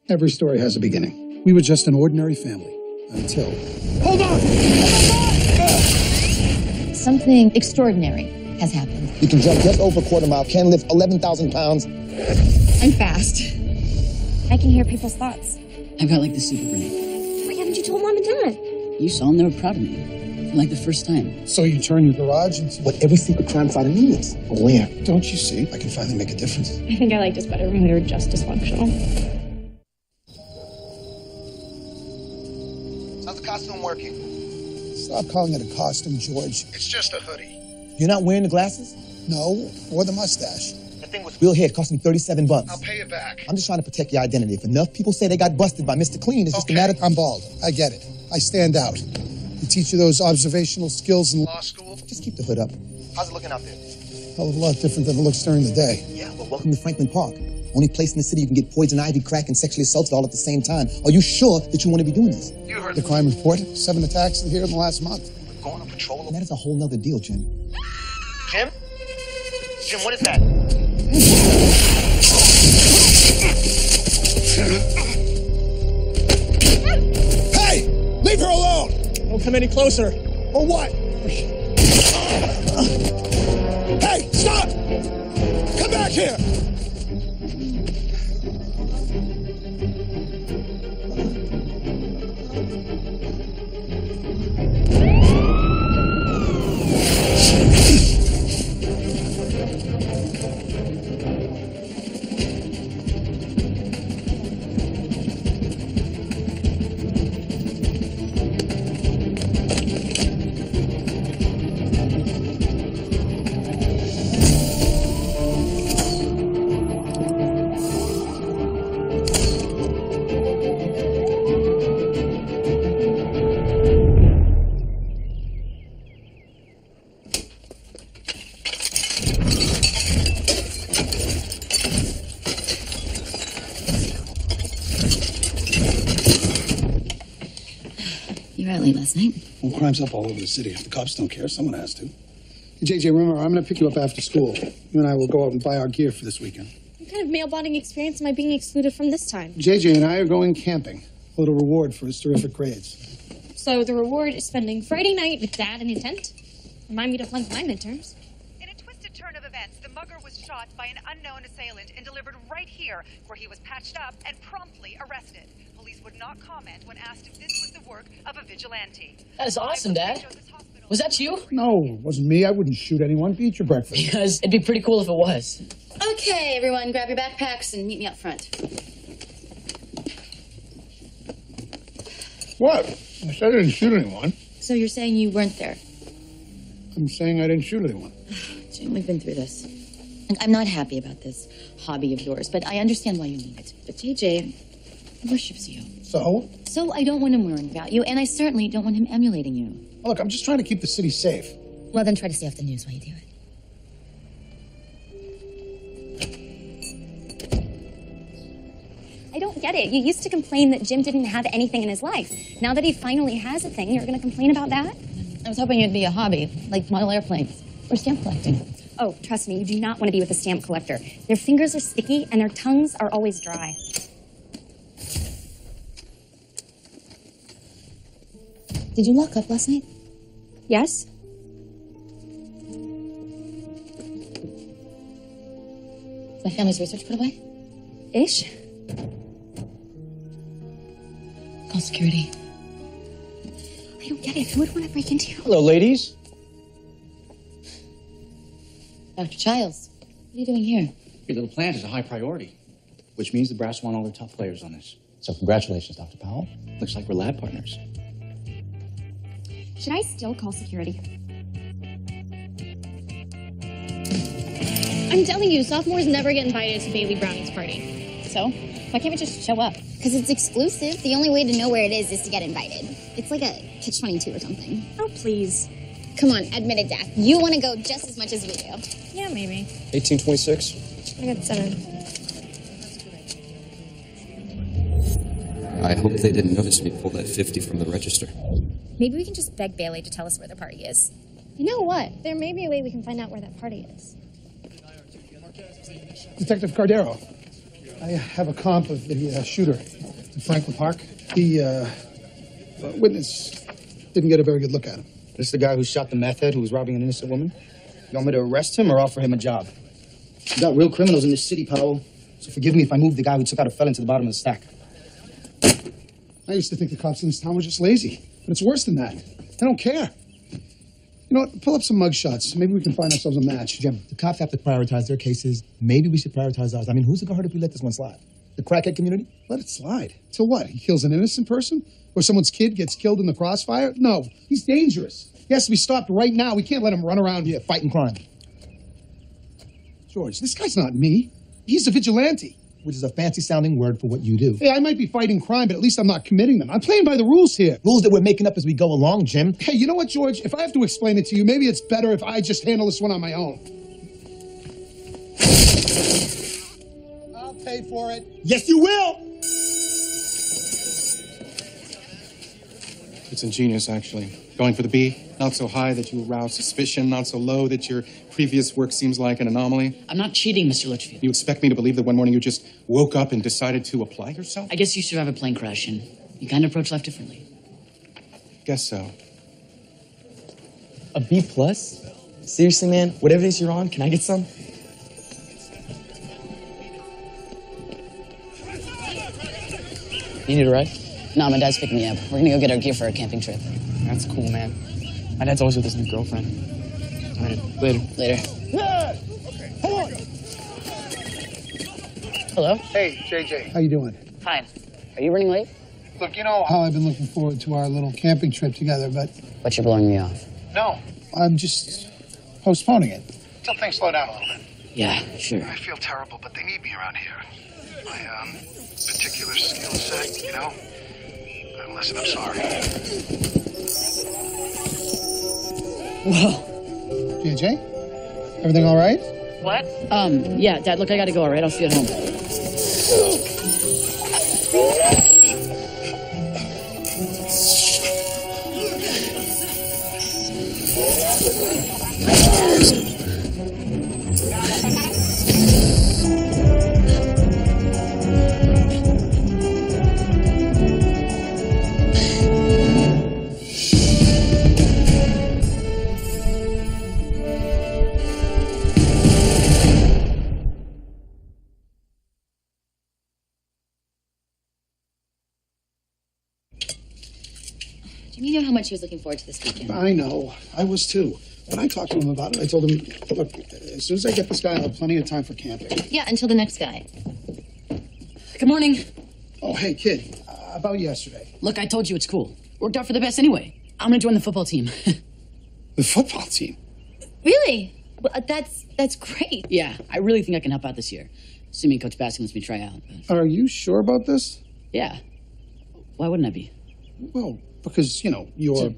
Every story has a beginning. We were just an ordinary family until... Hold on! Something extraordinary has happened. You can jump just over a quarter mile, can lift 11,000 pounds. I'm fast. I can hear people's thoughts. I've got like the super brain. Why haven't you told Mom and Dad? You saw them, they were proud of me. Like the first time. So you turn your garage into... What every secret crime fighter needs. Where? Don't you see? I can finally make a difference. I think I liked us better when we were just dysfunctional. How's the costume working? Stop calling it a costume, George. It's just a hoodie. You're not wearing the glasses? No, or the mustache. That thing was real hair. It cost me $37. I'll pay you back. I'm just trying to protect your identity. If enough people say they got busted by Mr. Clean, it's just a matter... I'm bald. I get it. I stand out. You teach you those observational skills in Law school? Just keep the hood up. How's it looking out there? hell of a lot different than it looks during the day. Yeah, well, welcome to Franklin Park. Only place in the city you can get poison ivy, crack, and sexually assaulted all at the same time. Are you sure that you want to be doing this? You heard the crime report. 7 attacks here in the last month. We're going on patrol. And that is a whole nother deal, Jim. Jim? Jim, what is that? Hey! Leave her alone! Don't come any closer. Or what? Hey, stop! Come back here! You were out late last night. Well, crime's up all over the city. If the cops don't care, someone has to. Hey, JJ, remember, I'm going to pick you up after school. You and I will go out and buy our gear for this weekend. What kind of male bonding experience am I being excluded from this time? JJ and I are going camping. A little reward for his terrific grades. So the reward is spending Friday night with Dad in intent? Remind me to flunk my midterms. In a twisted turn of events, the mugger was shot by an unknown assailant and delivered right here, where he was patched up and promptly arrested. Police would not comment when asked if this was the work of a vigilante. That is awesome, Dad. Was that you? No, it wasn't me. I wouldn't shoot anyone. Eat your breakfast. Because it'd be pretty cool if it was. Okay, everyone, grab your backpacks and meet me up front. What? I said I didn't shoot anyone. So you're saying you weren't there? I'm saying I didn't shoot anyone. Jim, we've been through this. And I'm not happy about this hobby of yours, but I understand why you need it. But JJ worships you. So? So I don't want him worrying about you, and I certainly don't want him emulating you. Look, I'm just trying to keep the city safe. Well, then try to stay off the news while you do it. I don't get it. You used to complain that Jim didn't have anything in his life. Now that he finally has a thing, you're going to complain about that? I was hoping it'd be a hobby, like model airplanes or stamp collecting. Oh, trust me, you do not want to be with a stamp collector. Their fingers are sticky and their tongues are always dry. Did you lock up last night? Yes? My family's research put away? Ish? Call security. I don't get it. Who would want to break into you? Hello, ladies. Dr. Childs, what are you doing here? Your little plant is a high priority, which means the brass want all their top players on this. So congratulations, Dr. Powell. Looks like we're lab partners. Should I still call security? I'm telling you, sophomores never get invited to Bailey Browning's party. So? Why can't we just show up? Because it's exclusive. The only way to know where it is to get invited. It's like a Catch-22 or something. Oh, please. Come on, admit it, Dak. You want to go just as much as we do. Yeah, maybe. 1826. I got 7. I hope they didn't notice me pull that 50 from the register. Maybe we can just beg Bailey to tell us where the party is. You know what? There may be a way we can find out where that party is. Detective Cardero. I have a comp of the shooter in Franklin Park. The witness didn't get a very good look at him. This is the guy who shot the meth head who was robbing an innocent woman? You want me to arrest him or offer him a job? We got real criminals in this city, Powell. So forgive me if I move the guy who took out a felon to the bottom of the stack. I used to think the cops in this town were just lazy, but it's worse than that. They don't care. You know what? Pull up some mugshots. Maybe we can find ourselves a match. Jim, the cops have to prioritize their cases. Maybe we should prioritize ours. I mean, who's it gonna hurt if we let this one slide? The crackhead community? Let it slide. Till what? He kills an innocent person? Or someone's kid gets killed in the crossfire? No, he's dangerous. He has to be stopped right now. We can't let him run around here fighting crime. George, this guy's not me. He's a vigilante. Which is a fancy-sounding word for what you do. Hey, I might be fighting crime, but at least I'm not committing them. I'm playing by the rules here. Rules that we're making up as we go along, Jim. Hey, you know what, George? If I have to explain it to you, maybe it's better if I just handle this one on my own. I'll pay for it. Yes, you will! It's ingenious, actually. Going for the B, not so high that you arouse suspicion, not so low that your previous work seems like an anomaly. I'm not cheating, Mr. Litchfield. You expect me to believe that one morning you just woke up and decided to apply yourself? I guess you survived a plane crash and you kind of approach life differently. Guess so. A B plus? Seriously, man? Whatever it is you're on, can I get some? You need a ride? Nah, my dad's picking me up. We're gonna go get our gear for our camping trip. That's cool, man. My dad's always with his new girlfriend. All right, later. Later. Yeah! Okay, hold on. Hello? Hey, JJ. How you doing? Fine. Are you running late? Look, you know how I've been looking forward to our little camping trip together, but... But you're blowing me off. No, I'm just postponing it. Until things slow down a little bit. Yeah, sure. I feel terrible, but they need me around here. My, particular skill set, you know? Listen, I'm sorry. Whoa. JJ? Everything all right? What? Yeah, Dad, look, I gotta go, all right? I'll see you at home. You know how much he was looking forward to this weekend. I know. I was too. When I talked to him about it, I told him, look, as soon as I get this guy, I'll have plenty of time for camping. Yeah, until the next guy. Good morning. Oh, hey, kid. About yesterday. Look, I told you it's cool. Worked out for the best anyway. I'm gonna join the football team. The football team? Really? Well, that's great. Yeah, I really think I can help out this year. Assuming Coach Baskin lets me try out. But... Are you sure about this? Yeah. Why wouldn't I be? Well, because, you know, you're...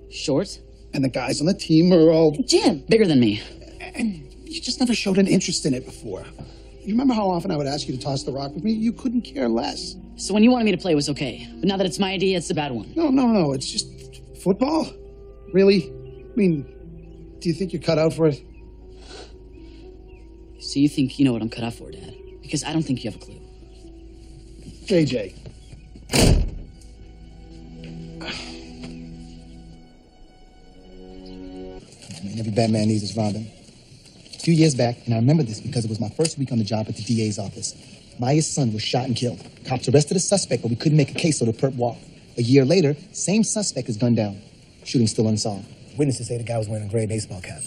Short? And the guys on the team are all... Jim! Bigger than me. And you just never showed an interest in it before. You remember how often I would ask you to toss the rock with me? You couldn't care less. So when you wanted me to play, it was okay. But now that it's my idea, it's a bad one. No. It's just football. Really? I mean, do you think you're cut out for it? So you think you know what I'm cut out for, Dad? Because I don't think you have a clue. JJ. I mean, every bad man needs his Rhonda. A few years back, and I remember this because it was my first week on the job at the DA's office. Maya's son was shot and killed. Cops arrested a suspect, but we couldn't make a case, so the perp walked. A year later, same suspect is gunned down. Shooting still unsolved. Witnesses say the guy was wearing a gray baseball cap.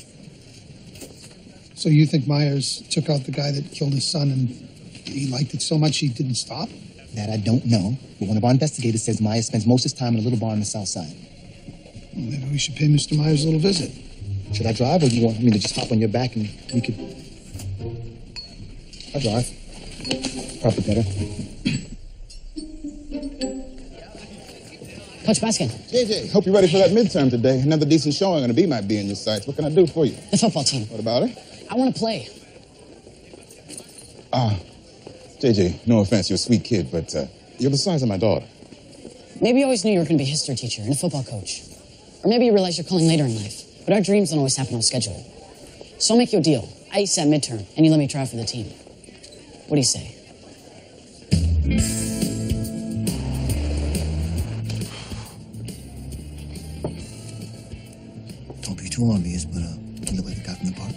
So you think Myers took out the guy that killed his son and he liked it so much he didn't stop? That I don't know, but one of our investigators says Myers spends most of his time in a little bar on the south side. Well, maybe we should pay Mr. Myers a little visit. Should I drive, or do you want me to just hop on your back and we could... I'll drive. Probably better. Coach Baskin. JJ, hope you're ready for that midterm today. Another decent showing on the B might be in your sights. What can I do for you? The football team. What about it? I want to play. JJ, no offense, you're a sweet kid, but you're the size of my daughter. Maybe you always knew you were going to be a history teacher and a football coach. Or maybe you realize you're calling later in life. But our dreams don't always happen on schedule. So I'll make you a deal. I ace that midterm, and you let me try for the team. What do you say? Don't be too obvious, but you look like the guy from the park.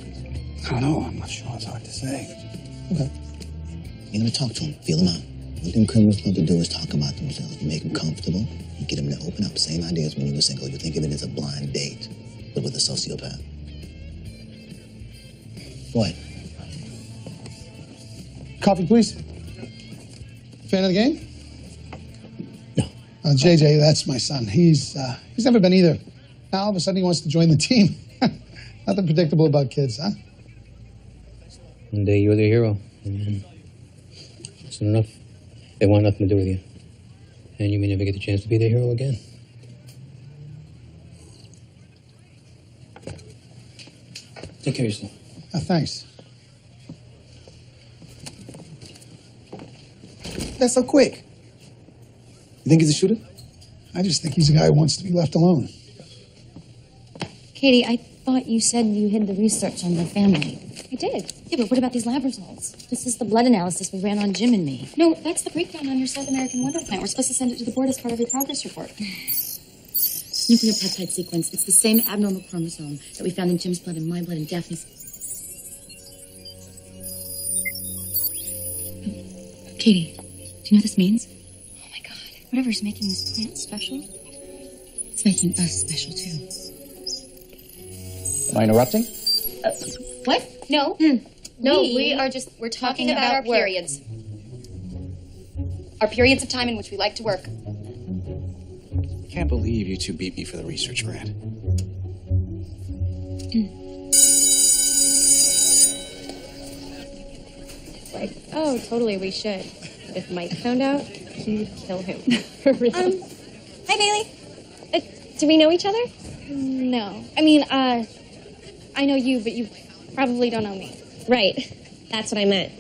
I don't know. I'm not sure. It's hard to say. Okay. You're gonna talk to him, feel him out. What them criminals love to do is talk about themselves. You make them comfortable. You get them to open up. Same idea as when you were single. You think of it as a blind date, but with a sociopath. Go ahead. Coffee, please. Fan of the game? No. JJ, that's my son. He's never been either. Now all of a sudden he wants to join the team. Nothing predictable about kids, huh? One day you're the hero, and then soon enough, they want nothing to do with you. And you may never get the chance to be the hero again. Take care of yourself. Thanks. That's so quick. You think he's a shooter? I just think he's a guy who wants to be left alone. Katie, I thought you said you hid the research on the family. I did. Yeah, but what about these lab results? This is the blood analysis we ran on Jim and me. No, that's the breakdown on your South American wonder plant. We're supposed to send it to the board as part of your progress report. This nuclear peptide sequence, it's the same abnormal chromosome that we found in Jim's blood and my blood and Daphne's. Katie, do you know what this means? Oh my God. Whatever's making this plant special. It's making us special too. Am I interrupting? What? No. No, we're talking about our work. periods. Our periods of time in which we like to work. I can't believe you two beat me for the research grant. Like, oh, totally, we should. But if Mike found out, he would kill him. For real. Hi, Bailey. Do we know each other? No. I mean, I know you, but you probably don't know me. Right. That's what I meant.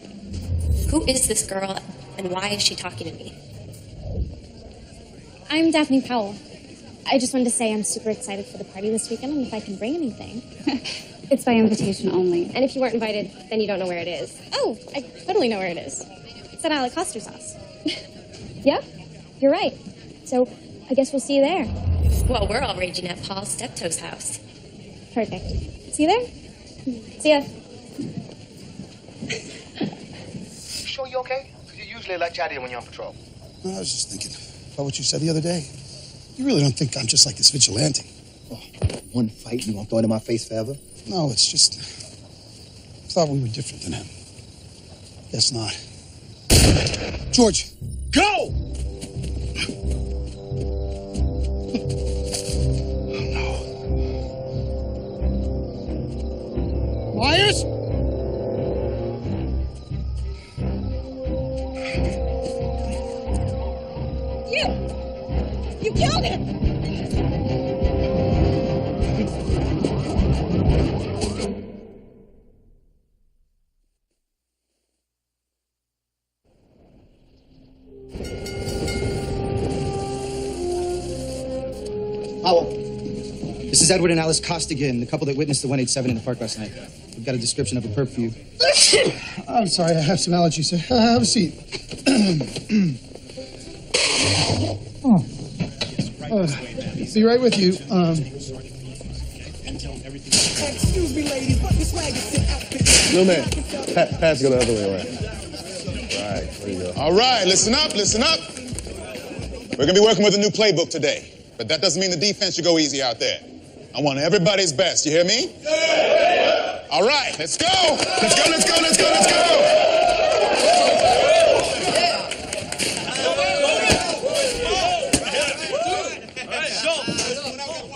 Who is this girl, and why is she talking to me? I'm Daphne Powell. I just wanted to say I'm super excited for the party this weekend, and if I can bring anything. It's by invitation only. And if you weren't invited, then you don't know where it is. Oh, I totally know where it is. It's at Alec Coster's house. Yep, you're right. So I guess we'll see you there. Well, we're all raging at Paul Steptoe's house. Perfect. See you there? See ya. You sure you okay? Because you usually let chat in when you're on patrol. No, I was just thinking about what you said the other day. You really don't think I'm just like this vigilante? Oh, one fight, you won't throw it in my face forever? No, it's just... I thought we were different than him. Guess not. George! Go! Myers? You killed him! Powell, this is Edward and Alice Costigan, the couple that witnessed the 187 in the park last night. We've got a description of a perp for you. I'm sorry, I have some allergies, sir. Have a seat. Be right with you. Excuse me, ladies, but this swag is still out. No, man. Pass it the other way around. Right, there you go. All right, listen up, listen up. We're going to be working with a new playbook today. But that doesn't mean the defense should go easy out there. I want everybody's best. You hear me? Yeah. All right, let's go. Let's go, let's go, let's go, let's go.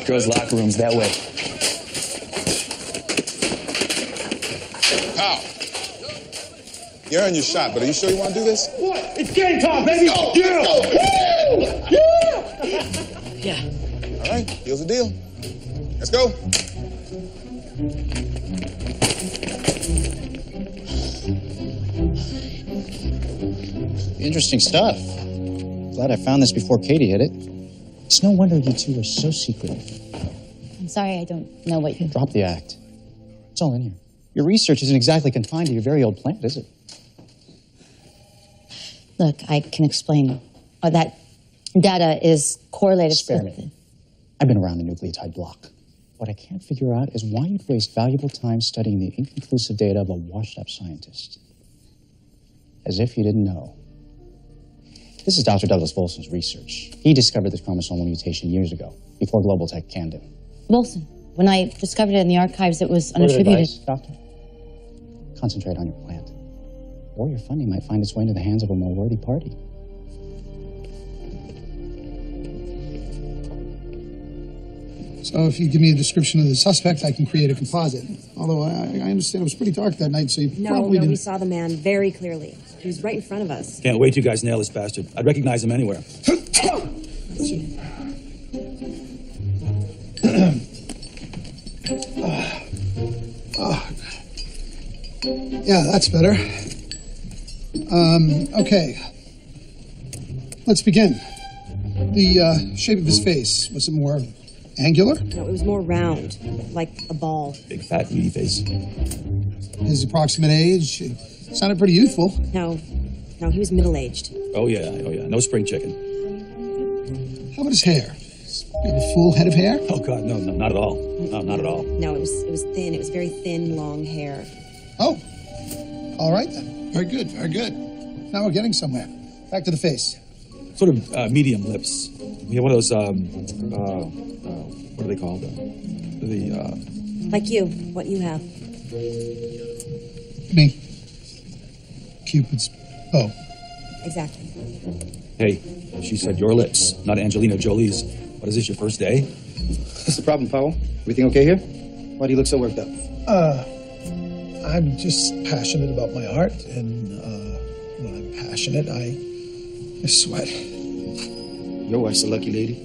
Girls' locker room's that way. Powell, you earned your shot, but are you sure you want to do this? What? It's game time, baby. Let's go. Yeah. All right, here's the deal. Let's go. Interesting stuff. Glad I found this before Katie hit it. It's no wonder you two are so secretive. I'm sorry, I don't know what you... Drop the act. It's all in here. Your research isn't exactly confined to your very old plant, is it? Look, I can explain. That data is correlated. Spare me. I've been around the nucleotide block. What I can't figure out is why you'd waste valuable time studying the inconclusive data of a washed-up scientist. As if you didn't know. This is Dr. Douglas Volson's research. He discovered this chromosomal mutation years ago, before Global Tech canned him. Volson. When I discovered it in the archives, it was Word of unattributed. advice, Doctor? Concentrate on your plant. Or your funding might find its way into the hands of a more worthy party. So if you give me a description of the suspect, I can create a composite. Although I understand it was pretty dark that night, so you probably we didn't... saw the man very clearly. He was right in front of us. Can't wait till you guys nail this bastard. I'd recognize him anywhere. Yeah, that's better. Okay. Let's begin. The shape of his face, was it more angular? No, it was more round, like a ball. Big, fat, meaty face. His approximate age, it sounded pretty youthful. No, he was middle-aged. Oh, yeah. No spring chicken. How about his hair? A full head of hair? Oh, God, no, not at all. No, not at all. No, it was thin. It was very thin, long hair. Oh, all right then. Very good, very good. Now we're getting somewhere. Back to the face. Sort of medium lips. We have one of those, what are they called? Like you, what you have. Me. Cupid's bow. Exactly. Hey, she said your lips, not Angelina Jolie's. What is this, your first day? What's the problem, Powell? Everything okay here? Why do you look so worked up? I'm just passionate about my art, and when I'm passionate, I sweat. Your wife's a lucky lady.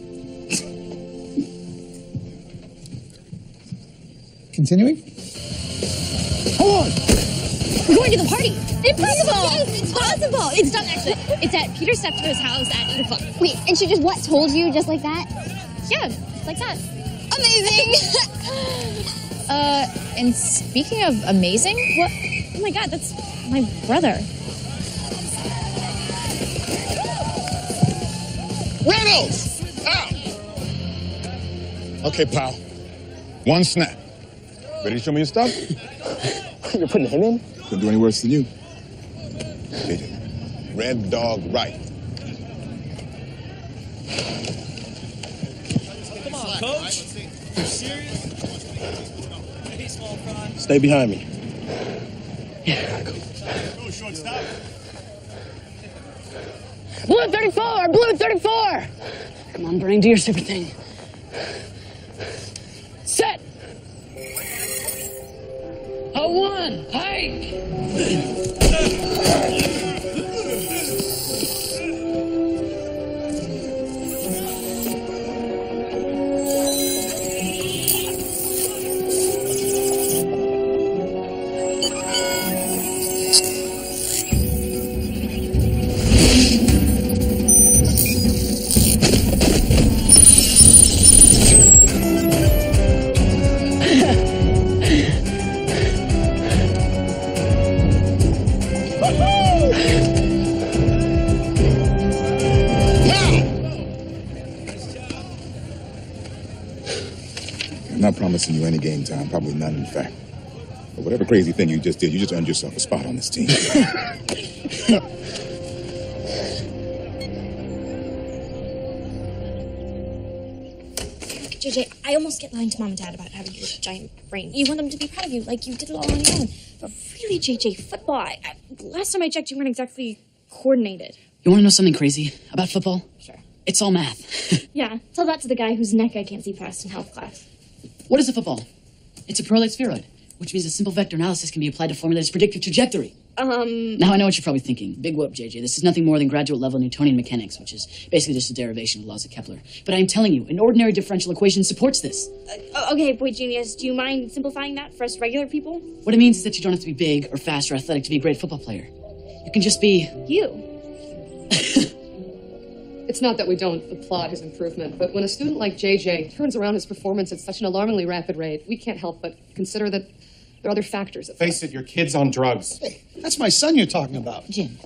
Continuing? Hold on! We're going to the party! Impossible! Yes, it's possible! It's done, actually. It's at Peter Steptoe's house at 8 o'clock. Wait, and she just told you just like that? Yeah, like that. Amazing! And speaking of amazing, what? Oh my God, that's my brother. Reynolds! Out! Okay, pal. One snap. Ready to show me your stuff? You're putting him in? Couldn't do any worse than you. JJ. Red dog right. Come on, coach. You serious? Hey, small fry. Stay behind me. Go, shortstop. Blue 34! Blue 34! Come on, Brain, do your super thing. Set! A 1, hike! I'm not promising you any game time, probably none, in fact. But whatever crazy thing you just did, you just earned yourself a spot on this team. JJ, I almost get lying to Mom and Dad about having this giant brain. You want them to be proud of you, like you did it all on your own. But really, JJ, football, last time I checked, you weren't exactly coordinated. You want to know something crazy about football? Sure. It's all math. Yeah, tell that to the guy whose neck I can't see past in health class. What is a football? It's a prolate spheroid, which means a simple vector analysis can be applied to formulate its predictive trajectory. Now I know what you're probably thinking. Big whoop, JJ. This is nothing more than graduate level Newtonian mechanics, which is basically just a derivation of the laws of Kepler. But I am telling you, an ordinary differential equation supports this. Okay, boy genius, do you mind simplifying that for us regular people? What it means is that you don't have to be big or fast or athletic to be a great football player. You can just be... You. It's not that we don't applaud his improvement, but when a student like JJ turns around his performance at such an alarmingly rapid rate, we can't help but consider that there are other factors at play. Face it, your kid's on drugs. Hey, that's my son you're talking about. Jim.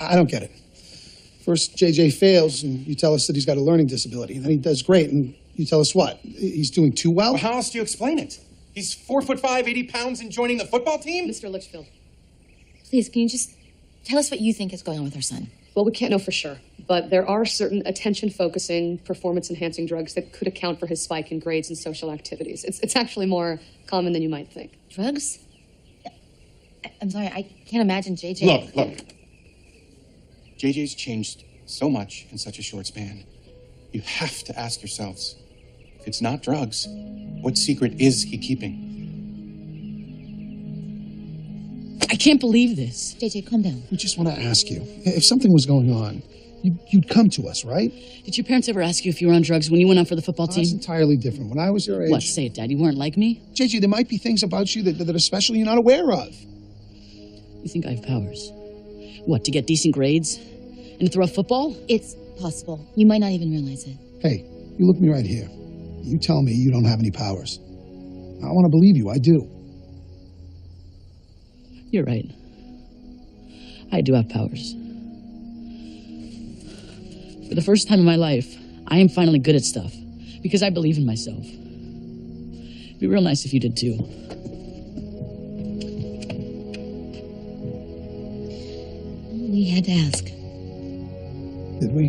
I don't get it. First, JJ fails, and you tell us that he's got a learning disability. And then he does great, and you tell us what? He's doing too well? Well, how else do you explain it? He's 4'5", 80 pounds, and joining the football team? Mr. Litchfield. Please, can you just tell us what you think is going on with our son? Well, we can't know for sure, but there are certain attention-focusing, performance-enhancing drugs that could account for his spike in grades and social activities. It's actually more common than you might think. Drugs? I'm sorry, I can't imagine JJ... Look. JJ's changed so much in such a short span. You have to ask yourselves, if it's not drugs, what secret is he keeping? I can't believe this. JJ, calm down. We just want to ask you, if something was going on, you'd come to us, right? Did your parents ever ask you if you were on drugs when you went out for the football team? That's entirely different. When I was your age... What, say it, Dad, you weren't like me? JJ, there might be things about you that especially you're not aware of. You think I have powers? What, to get decent grades? And to throw a football? It's possible. You might not even realize it. Hey, you look me right here. You tell me you don't have any powers. I want to believe you. I do. You're right. I do have powers. For the first time in my life, I am finally good at stuff because I believe in myself. It'd be real nice if you did too. We had to ask. Did we?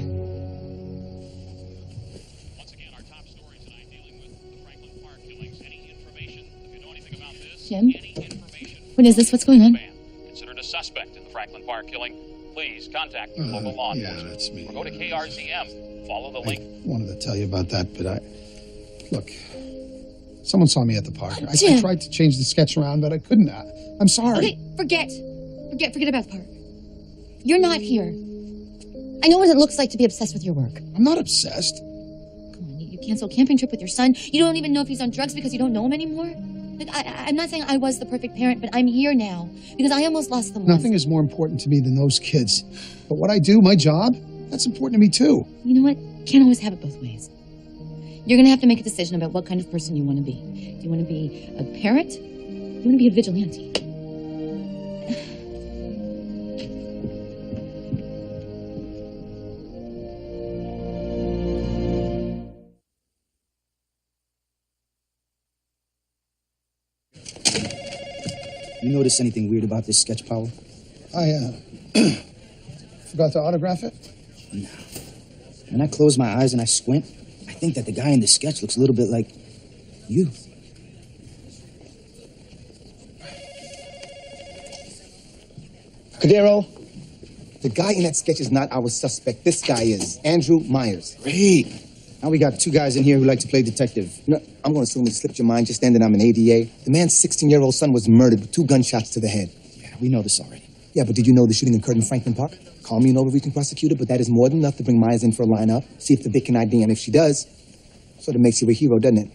Once again, our top story tonight dealing with the Franklin Park killings. Any information, if you know anything about this, Jim? any information. What is this? What's going on? Considered a suspect in the Franklin Park killing, please contact your local law enforcement. Yeah, that's me. Or go to KRZM. Follow the link. I wanted to tell you about that, but look, someone saw me at the park. I Jim. tried to change the sketch around, but I couldn't. I'm sorry. Okay, forget about the park. You're not here. I know what it looks like to be obsessed with your work. I'm not obsessed. Come on, you canceled a camping trip with your son. You don't even know if he's on drugs because you don't know him anymore. Like, I'm not saying I was the perfect parent, but I'm here now because I almost lost them. Nothing is more important to me than those kids. But what I do, my job, that's important to me too. You know what? Can't always have it both ways. You're going to have to make a decision about what kind of person you want to be. Do you want to be a parent? Do you want to be a vigilante? You notice anything weird about this sketch, Powell? I forgot to autograph it. No. When I close my eyes and I squint, I think that the guy in the sketch looks a little bit like you. Cordero, the guy in that sketch is not our suspect. This guy is Andrew Myers. Great. Now we got two guys in here who like to play detective. No, I'm going to assume it slipped your mind just then that I'm an ADA. The man's 16-year-old son was murdered with 2 gunshots to the head. Yeah, we know this already. Yeah, but did you know the shooting occurred in Franklin Park? Call me an overreaching prosecutor, but that is more than enough to bring Myers in for a lineup, see if the Vic can ID, and if she does, sort of makes you a hero, doesn't it?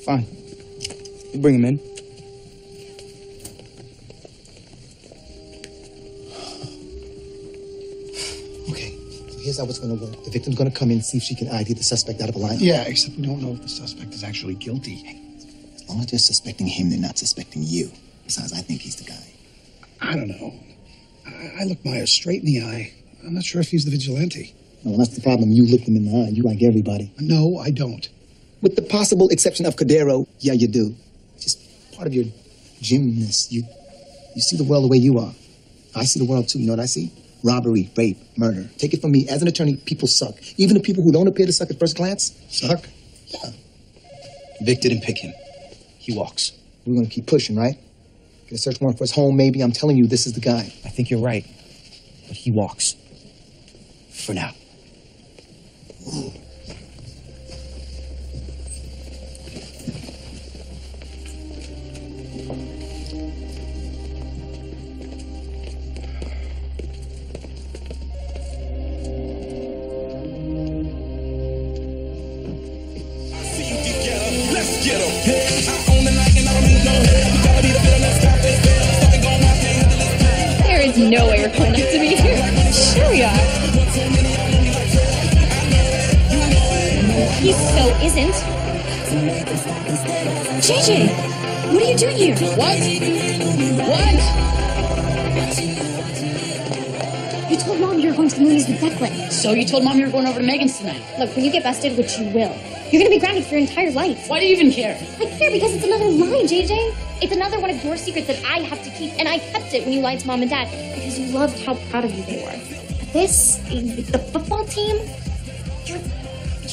Fine. You bring him in. Here's how it's going to work. The victim's going to come in and see if she can ID the suspect out of a lineup. Yeah, except we don't know if the suspect is actually guilty. As long as they're suspecting him, they're not suspecting you. Besides, I think he's the guy. I don't know. I look Myers straight in the eye. I'm not sure if he's the vigilante. No, that's the problem. You look him in the eye. You like everybody. No, I don't. With the possible exception of Cordero, yeah, you do. Just part of your gymness. You see the world the way you are. I see the world, too. You know what I see? Robbery, rape, murder. Take it from me, as an attorney, people suck. Even the people who don't appear to suck at first glance, suck. Yeah. Vic didn't pick him. He walks. We're going to keep pushing, right? Get a search warrant for his home, maybe. I'm telling you, this is the guy. I think you're right. But he walks. For now. Ooh. There is no way you're going up to me here. Sure we are. He so isn't. JJ! What are you doing here? What? You told Mom you were going to the movies with Declan. So you told Mom you were going over to Megan's tonight. Look, when you get busted, which you will, you're gonna be grounded for your entire life. Why do you even care? I care because it's another lie, JJ. It's another one of your secrets that I have to keep, and I kept it when you lied to Mom and Dad because you loved how proud of you they were. But this, the football team, you're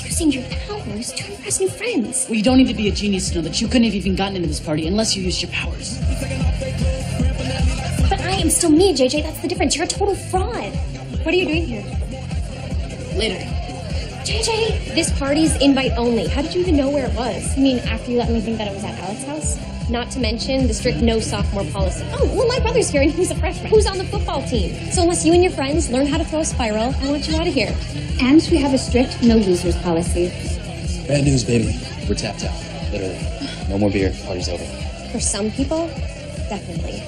using your powers to impress new friends. Well, you don't need to be a genius to know that you couldn't have even gotten into this party unless you used your powers. But I am still me, JJ. That's the difference. You're a total fraud. What are you doing here? Later. JJ, this party's invite only. How did you even know where it was? You mean after you let me think that it was at Alex's house? Not to mention the strict no sophomore policy. Oh, well, my brother's here and he's a freshman. Who's on the football team? So unless you and your friends learn how to throw a spiral, I want you out of here. And we have a strict no losers policy. Bad news, baby. We're tapped out. Literally. No more beer. Party's over. For some people, definitely.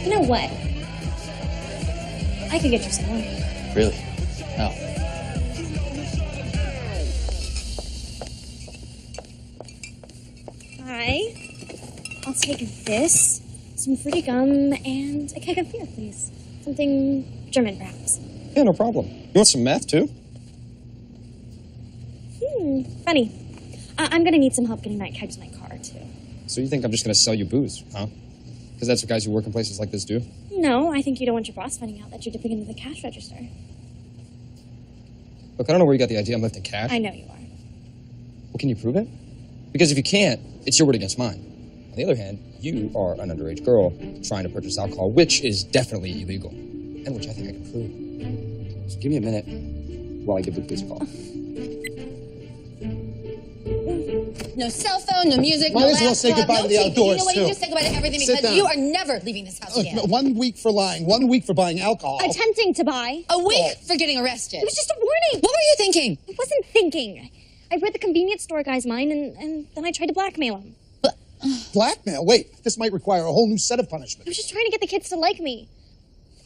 You know what? I could get you some more. Really? How? Hi. I'll take this, some fruity gum, and a keg of beer, please. Something German, perhaps. Yeah, no problem. You want some meth, too? Funny. I'm gonna need some help getting that keg to my car, too. So you think I'm just gonna sell you booze, huh? Because that's what guys who work in places like this do? No, I think you don't want your boss finding out that you're dipping into the cash register. Look, I don't know where you got the idea I'm lifting cash. I know you are. Well, can you prove it? Because if you can't, it's your word against mine. On the other hand, you are an underage girl trying to purchase alcohol, which is definitely illegal, and which I think I can prove. So give me a minute while I give the police a call. No cell phone, no music, Might no as well laptop, say goodbye no to the TV. outdoors, You know what? You too. just say goodbye to everything Sit because down. you are never leaving this house again. 1 week for lying, 1 week for buying alcohol. Attempting to buy. A week for getting arrested. It was just a warning. What were you thinking? I wasn't thinking. I read the convenience store guy's mind, and then I tried to blackmail him. Blackmail? Wait, this might require a whole new set of punishment. I was just trying to get the kids to like me.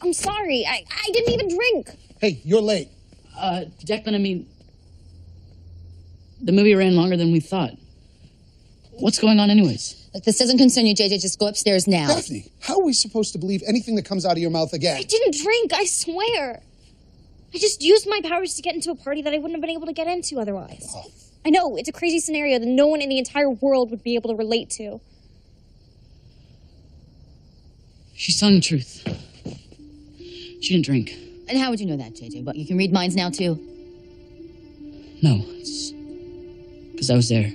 I'm sorry. I didn't even drink. Hey, you're late. Declan, I mean, the movie ran longer than we thought. What's going on anyways? Look, this doesn't concern you, JJ. Just go upstairs now. Daphne, how are we supposed to believe anything that comes out of your mouth again? I didn't drink, I swear. I just used my powers to get into a party that I wouldn't have been able to get into otherwise. Oh. I know, it's a crazy scenario that no one in the entire world would be able to relate to. She's telling the truth. She didn't drink. And how would you know that, JJ? What, you can read minds now, too? No, it's because I was there.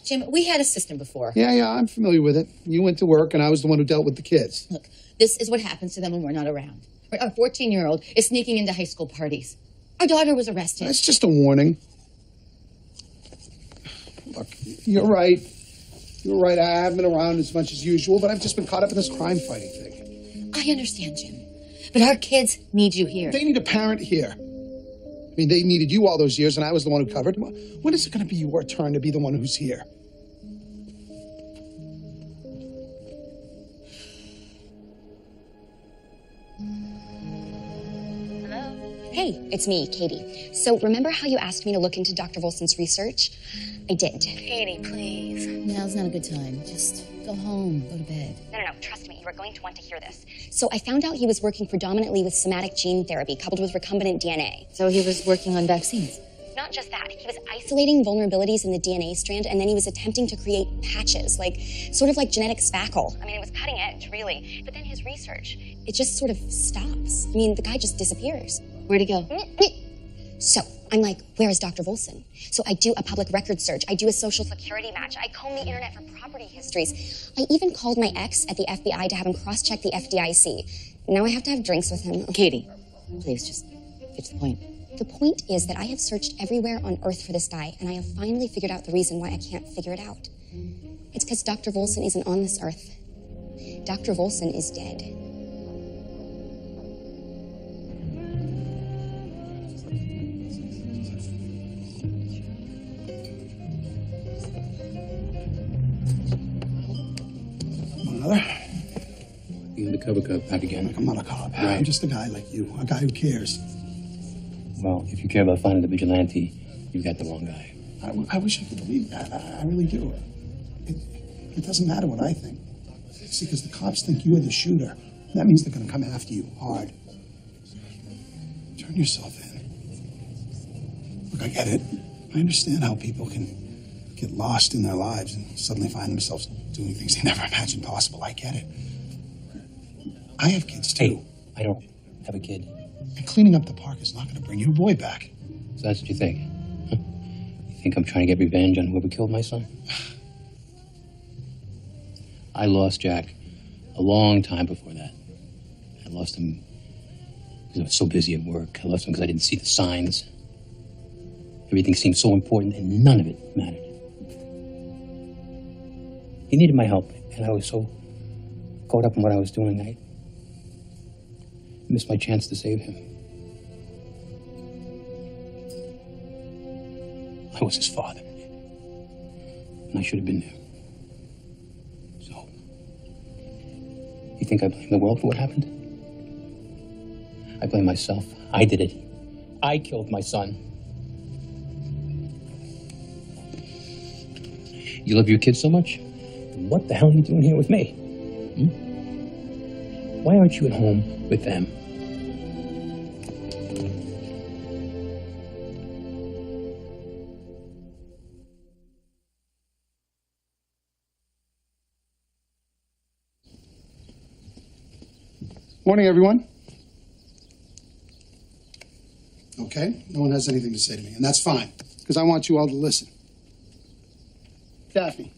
Jim, we had a system before. Yeah, I'm familiar with it. You went to work, and I was the one who dealt with the kids. Look, this is what happens to them when we're not around. Our 14-year-old is sneaking into high school parties. Our daughter was arrested. It's just a warning. Look, you're right. You're right. I haven't been around as much as usual, but I've just been caught up in this crime-fighting thing. I understand, Jim. But our kids need you here. They need a parent here. I mean, they needed you all those years, and I was the one who covered. When is it going to be your turn to be the one who's here? Hey, it's me, Katie. So remember how you asked me to look into Dr. Volson's research? I did. Katie, please. Now's not a good time. Just go home, go to bed. No, trust me, you are going to want to hear this. So I found out he was working predominantly with somatic gene therapy coupled with recombinant DNA. So he was working on vaccines? Not just that, he was isolating vulnerabilities in the DNA strand, and then he was attempting to create patches, sort of like genetic spackle. I mean, it was cutting edge, really. But then his research, it just sort of stops. I mean, the guy just disappears. Where'd he go? So I'm like, where is Dr. Volson? So I do a public record search. I do a social security match. I comb the internet for property histories. I even called my ex at the FBI to have him cross-check the FDIC. Now I have to have drinks with him. Katie, please just get to the point. The point is that I have searched everywhere on Earth for this guy, and I have finally figured out the reason why I can't figure it out. It's because Dr. Volson isn't on this Earth. Dr. Volson is dead. You gonna Cover Cup back again. Look, I'm not a cop. I'm just a guy like you, a guy who cares. Well, if you care about finding the vigilante, you've got the wrong guy. I wish I could believe that. I really do. It doesn't matter what I think. See, because the cops think you're the shooter. That means they're going to come after you hard. Turn yourself in. Look, I get it. I understand how people can get lost in their lives and suddenly find themselves doing things they never imagined possible. I get it. I have kids, too. Hey, I don't have a kid. And cleaning up the park is not going to bring your boy back. So that's what you think? Huh? You think I'm trying to get revenge on whoever killed my son? I lost Jack a long time before that. I lost him because I was so busy at work. I lost him because I didn't see the signs. Everything seemed so important and none of it mattered. He needed my help, and I was so caught up in what I was doing, I missed my chance to save him. I was his father, and I should have been there. So, you think I blame the world for what happened? I blame myself. I did it. I killed my son. You love your kids so much? Then what the hell are you doing here with me? Why aren't you at home with them? Morning, everyone. Okay, no one has anything to say to me, and that's fine, because I want you all to listen. Daphne,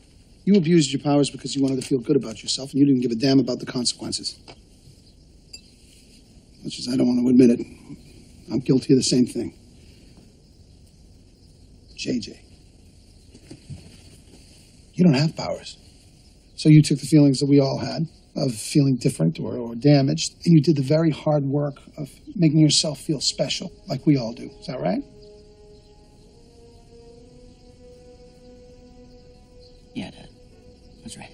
you abused your powers because you wanted to feel good about yourself, and you didn't give a damn about the consequences. Much as I don't want to admit it, I'm guilty of the same thing. JJ, you don't have powers. So you took the feelings that we all had of feeling different or damaged, and you did the very hard work of making yourself feel special, like we all do. Is that right? Yeah, Dad. That's right.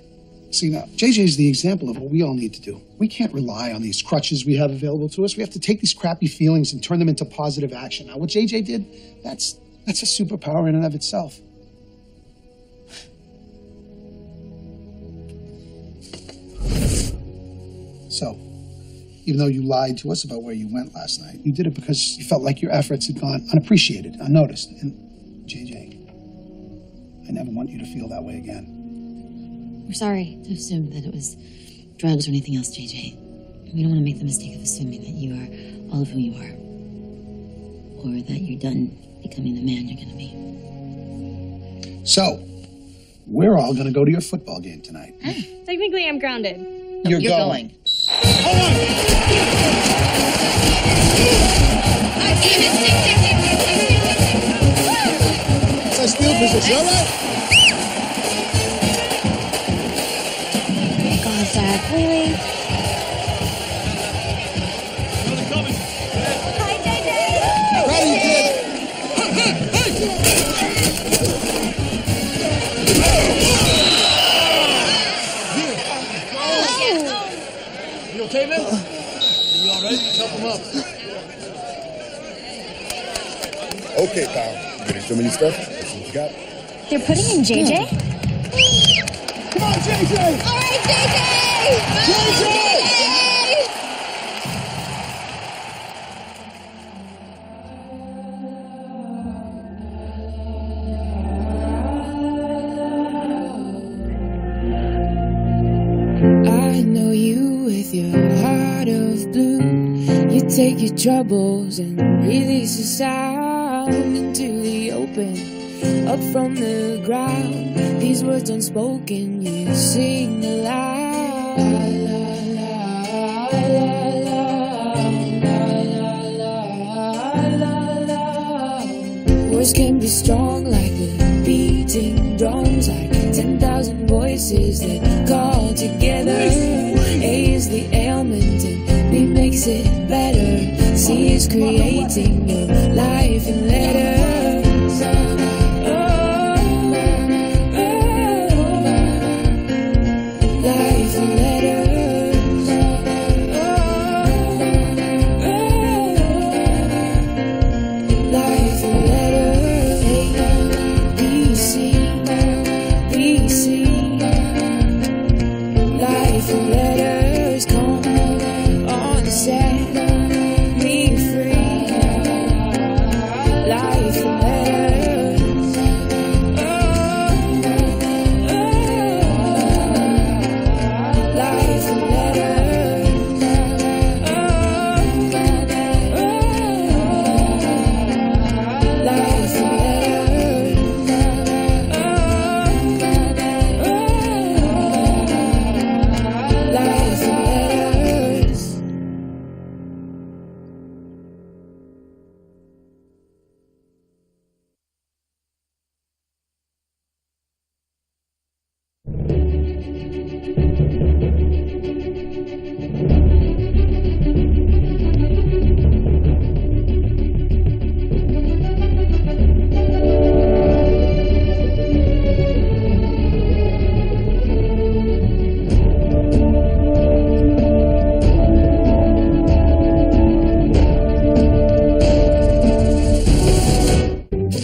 See, now, JJ is the example of what we all need to do. We can't rely on these crutches we have available to us. We have to take these crappy feelings and turn them into positive action. Now, what JJ did, that's a superpower in and of itself. So, even though you lied to us about where you went last night, you did it because you felt like your efforts had gone unappreciated, unnoticed. And, JJ, I never want you to feel that way again. We're sorry to assume that it was drugs or anything else, JJ. We don't want to make the mistake of assuming that you are all of who you are. Or that you're done becoming the man you're going to be. So, we're all going to go to your football game tonight. Technically, I'm grounded. You're going. That's still position, all right? God, Dad, really? Hi, JJ! Proud of you, kid. You okay, man? You all ready? Let's help him up. Okay, pal. You ready to show me your stuff? Let's see what you got. They're putting in JJ? Come on, JJ! All right, JJ! JJ! I know you with your heart of blue. You take your troubles and release the sound into the open, up from the ground. These words unspoken, you sing aloud. Words can be strong like the beating drums, like 10,000 voices that call together. A is the ailment and B makes it better. C is creating your life in letters. Life in letters.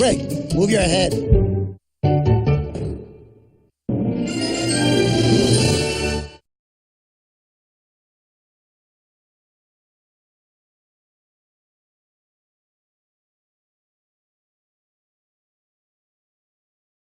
break. Move your head.